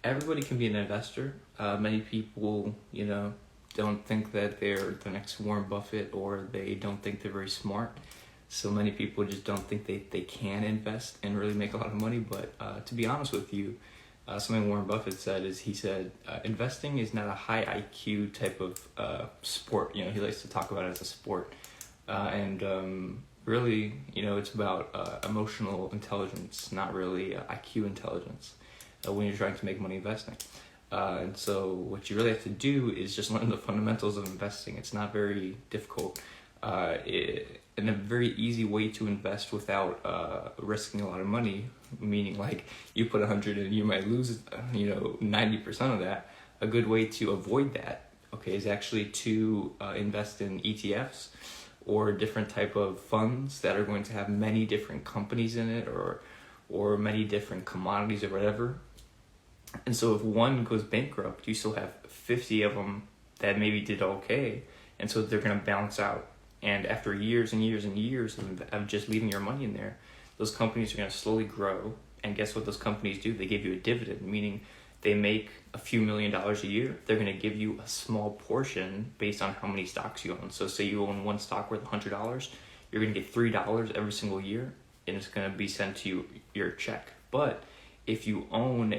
everybody can be an investor. Many people, don't think that they're the next Warren Buffett, or they don't think they're very smart. So many people just don't think they can invest and really make a lot of money. But to be honest with you, something Warren Buffett said is, he said, investing is not a high IQ type of sport. He likes to talk about it as a sport. And really, it's about emotional intelligence, not really IQ intelligence when you're trying to make money investing. And so what you really have to do is just learn the fundamentals of investing. It's not very difficult. And a very easy way to invest without risking a lot of money, meaning like you put 100 and you might lose 90% of that. A good way to avoid that, is actually to invest in ETFs or different type of funds that are going to have many different companies in it, or many different commodities or whatever. And so if one goes bankrupt, you still have 50 of them that maybe did okay, and so they're going to bounce out. And after years and years and years of just leaving your money in there, those companies are going to slowly grow. And guess what those companies do? They give you a dividend, meaning they make a few $1 million a year. They're going to give you a small portion based on how many stocks you own. So say you own one stock worth $100, you're going to get $3 every single year, and it's going to be sent to you, your check. But if you own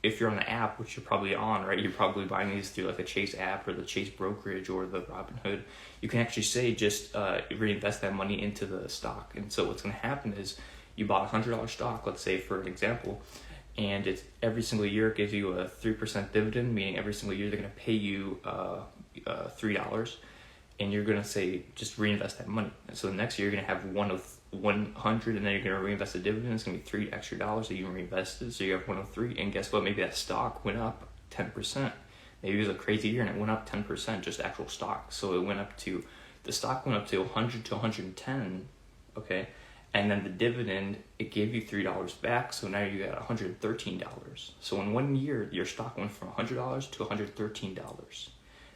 if you're on an app, which you're probably on, right? You're probably buying these through like the Chase app or the Chase brokerage or the Robinhood. You can actually say just reinvest that money into the stock. And so what's going to happen is you bought a $100 stock, let's say for an example, and it's every single year it gives you a 3% dividend, meaning every single year they're going to pay you $3, and you're going to say just reinvest that money. And so the next year you're going to have 100, and then you're going to reinvest the dividend. It's going to be $3 extra that you reinvested, so you have 103. And guess what? Maybe that stock went up 10%. Maybe it was a crazy year and it went up 10%, just actual stock. So the stock went up to 100 to 110, okay? And then the dividend, it gave you $3 back, so now you got $113. So in 1 year, your stock went from $100 to $113.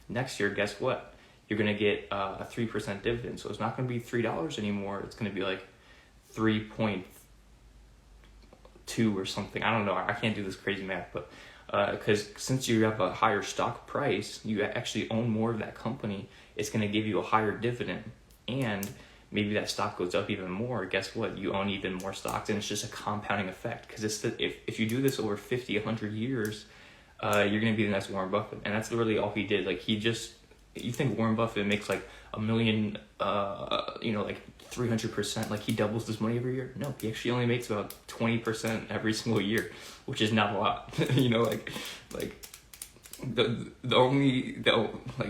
Next year, guess what? You're going to get a 3% dividend. So it's not going to be $3 anymore. It's going to be like 3.2 or something. I don't know. I can't do this crazy math, but because since you have a higher stock price, you actually own more of that company. It's going to give you a higher dividend, and maybe that stock goes up even more. Guess what? You own even more stocks, and it's just a compounding effect. Because if you do this over 50, 100 years, you're going to be the next Warren Buffett. And that's literally all he did. Like you think Warren Buffett makes like $1 million, like 300%, like he doubles his money every year? No, he actually only makes about 20% every single year, which is not a lot.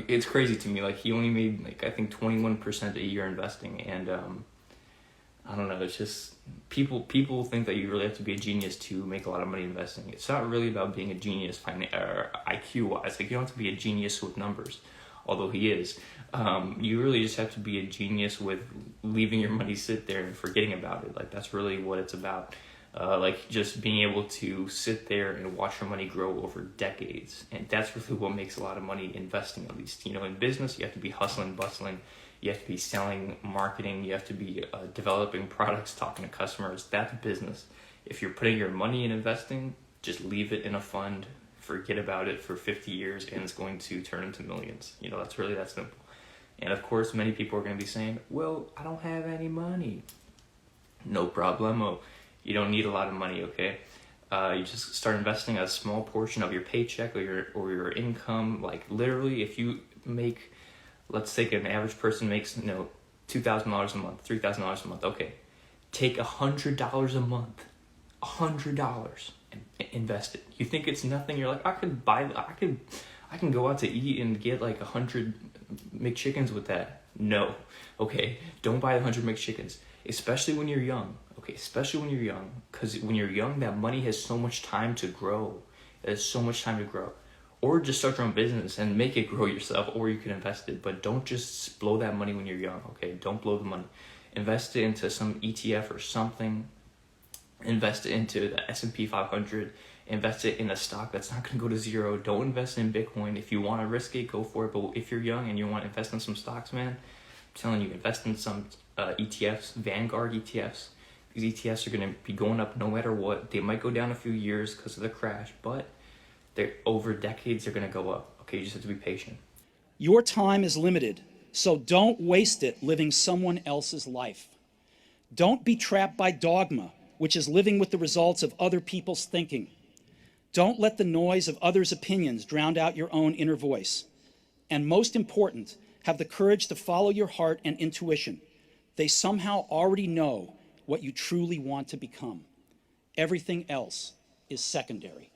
It's crazy to me. Like he only made like I think 21% a year investing, and I don't know. It's just people think that you really have to be a genius to make a lot of money investing. It's not really about being a genius IQ wise. Like you don't have to be a genius with numbers, although he is. You really just have to be a genius with leaving your money sit there and forgetting about it. Like that's really what it's about. Like just being able to sit there and watch your money grow over decades. And that's really what makes a lot of money investing, at least. In business, you have to be hustling, bustling. You have to be selling, marketing. You have to be developing products, talking to customers. That's business. If you're putting your money in investing, just leave it in a fund. Forget about it for 50 years, and it's going to turn into millions. That's really that simple. And of course, many people are going to be saying, well, I don't have any money. No problemo. You don't need a lot of money, okay? You just start investing a small portion of your paycheck or your income. Like literally, if you make, let's say an average person makes $2,000 a month, $3,000 a month. Okay, take $100 a month, $100, and invest it. You think it's nothing? You're like, I can go out to eat and get like 100 McChickens with that. No, okay, don't buy 100 McChickens, especially when you're young. Okay, especially when you're young, because when you're young, that money has so much time to grow. There's so much time to grow. Or just start your own business and make it grow yourself, or you can invest it. But don't just blow that money when you're young, okay? Don't blow the money. Invest it into some ETF or something. Invest it into the S&P 500. Invest it in a stock that's not going to go to zero. Don't invest in Bitcoin. If you want to risk it, go for it. But if you're young and you want to invest in some stocks, man, I'm telling you, invest in some ETFs, Vanguard ETFs. These ETFs are going to be going up no matter what. They might go down a few years because of the crash, but they're over decades, they're going to go up. Okay, you just have to be patient. Your time is limited, so don't waste it living someone else's life. Don't be trapped by dogma, which is living with the results of other people's thinking. Don't let the noise of others' opinions drown out your own inner voice. And most important, have the courage to follow your heart and intuition. They somehow already know what you truly want to become. Everything else is secondary.